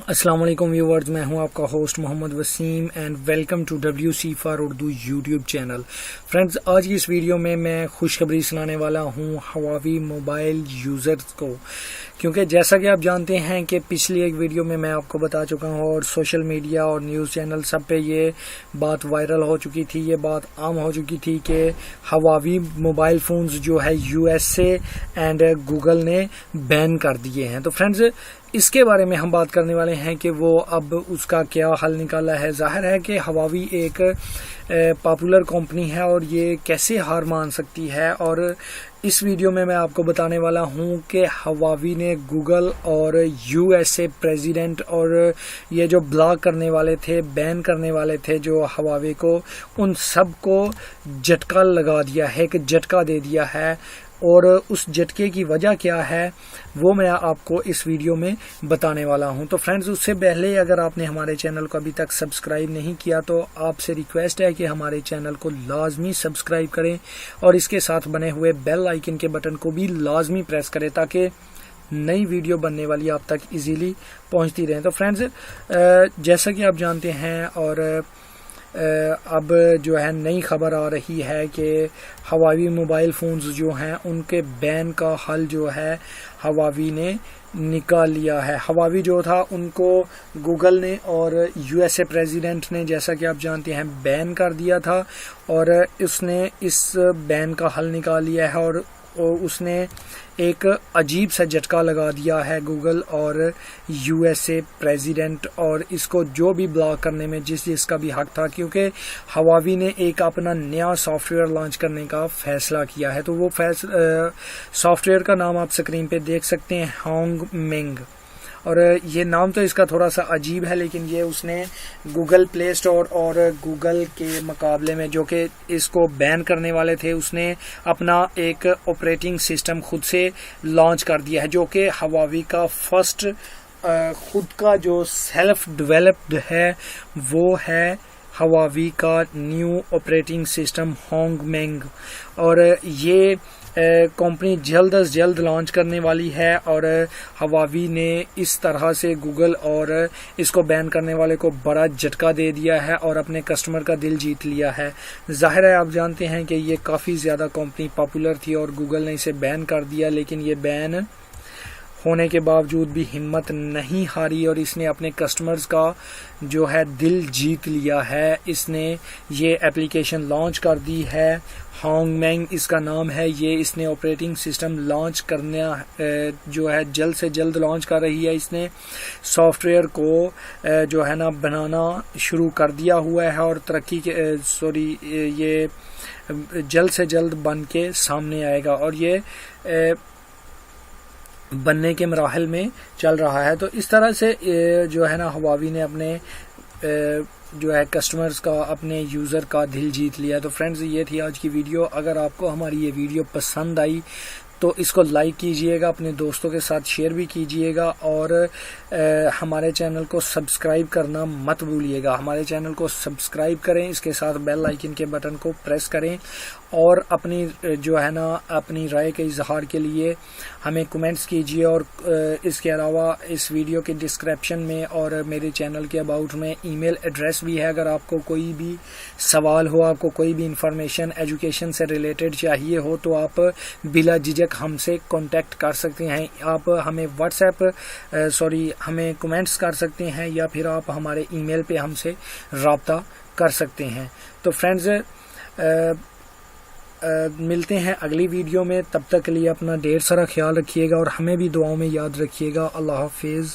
अस्सलाम वालेकुम व्यूवर्स, मैं हूं आपका host Mohammad Waseem and welcome to WC for Urdu YouTube channel. Friends, आज की इस वीडियो में मैं खुशखबरी सुनाने वाला हूं Huawei मोबाइल यूज़र्स को, क्योंकि जैसा कि आप जानते हैं कि पिछली एक वीडियो में मैं आपको बता चुका हूं और सोशल मीडिया और न्यूज़ चैनल सब पे ये बात वायरल हो चुकी थी, ये बात आम हो चुकी थी कि Huawei मोबाइल फ़ोन्स जो है USA एंड गूगल ने बैन कर दिए हैं। तो फ्रेंड्स, इसके बारे में हम बात करने वाले हैं कि वो अब उसका क्या हल निकाला है। जाहिर है कि Huawei एक पॉपुलर कंपनी है और ये कैसे हार मान सकती है, और इस वीडियो में मैं आपको बताने वाला हूं कि Huawei ने गूगल और USA प्रेसिडेंट और ये जो ब्लॉक करने वाले थे, बैन करने वाले थे जो Huawei को, उन सब को झटका लगा दिया है, एक झटका दे दिया है। और उस झटके की वजह क्या है वो मैं आपको इस वीडियो में बताने वाला हूं। तो फ्रेंड्स, उससे पहले अगर आपने हमारे चैनल को अभी तक सब्सक्राइब नहीं किया तो आपसे रिक्वेस्ट है कि हमारे चैनल को लाजमी सब्सक्राइब करें और इसके साथ बने हुए बेल आइकन के बटन को भी लाजमी प्रेस करें ताकि नई वीडियो बनने वाली आप तक इजीली पहुंचती रहे। तो फ्रेंड्स, जैसा कि आप जानते हैं और अब जो है नई खबर आ रही है कि Huawei मोबाइल फ़ोन्स जो हैं उनके बैन का हल जो है Huawei ने निकाल लिया है। Huawei जो था उनको गूगल ने और USA प्रेसिडेंट ने, जैसा कि आप जानते हैं, बैन कर दिया था और उसने इस बैन का हल निकाल लिया है और उसने एक अजीब सा झटका लगा दिया है गूगल और USA प्रेसिडेंट, और इसको जो भी ब्लॉक करने में जिसका भी हक था, क्योंकि Huawei ने एक अपना नया सॉफ्टवेयर लॉन्च करने का फैसला किया है। तो वो सॉफ्टवेयर का नाम आप स्क्रीन पे देख सकते हैं, होंगमेंग। और ये नाम तो इसका थोड़ा सा अजीब है, लेकिन ये उसने गूगल प्ले स्टोर और गूगल के मुकाबले में जो कि इसको बैन करने वाले थे, उसने अपना एक ऑपरेटिंग सिस्टम खुद से लॉन्च कर दिया है, जो कि Huawei का फर्स्ट खुद का जो सेल्फ डेवलप्ड है वो है Huawei का न्यू ऑपरेटिंग सिस्टम होंगमेंग। और ये कंपनी जल्द अज जल्द लॉन्च करने वाली है और Huawei ने इस तरह से गूगल और इसको बैन करने वाले को बड़ा झटका दे दिया है और अपने कस्टमर का दिल जीत लिया है। जाहिर है आप जानते हैं कि ये काफ़ी ज़्यादा कंपनी पॉपुलर थी और गूगल ने इसे बैन कर दिया, लेकिन ये बैन होने के बावजूद भी हिम्मत नहीं हारी और इसने अपने कस्टमर्स का जो है दिल जीत लिया है। इसने ये एप्लीकेशन लॉन्च कर दी है, होंगमेंग इसका नाम है। ये इसने ऑपरेटिंग सिस्टम लॉन्च करना जो है जल्द से जल्द लॉन्च कर रही है। इसने सॉफ्टवेयर को जो है ना बनाना शुरू कर दिया हुआ है और ये जल्द से जल्द बन के सामने आएगा और ये बनने के मराहल में चल रहा है। तो इस तरह से जो है ना Huawei ने अपने जो है कस्टमर्स का, अपने यूज़र का दिल जीत लिया। तो फ्रेंड्स, ये थी आज की वीडियो। अगर आपको हमारी ये वीडियो पसंद आई तो इसको लाइक कीजिएगा, अपने दोस्तों के साथ शेयर भी कीजिएगा और हमारे चैनल को सब्सक्राइब करना मत भूलिएगा। हमारे चैनल को सब्सक्राइब करें, इसके साथ बेल आइकन के बटन को प्रेस करें और अपनी जो है ना अपनी राय के इजहार के लिए हमें कमेंट्स कीजिए। और इसके अलावा इस वीडियो के डिस्क्रिप्शन में और मेरे चैनल के अबाउट में ईमेल एड्रेस भी है। अगर आपको कोई भी सवाल हो, आपको कोई भी इंफॉर्मेशन एजुकेशन से रिलेटेड चाहिए हो तो आप बिला झिझक हमसे कांटेक्ट कर सकते हैं। आप हमें हमें कमेंट्स कर सकते हैं या फिर आप हमारे ईमेल पे हमसे राब्ता कर सकते हैं। तो फ्रेंड्स, मिलते हैं अगली वीडियो में। तब तक के लिए अपना ढेर सारा ख्याल रखिएगा और हमें भी दुआओं में याद रखिएगा। अल्लाह हाफिज़।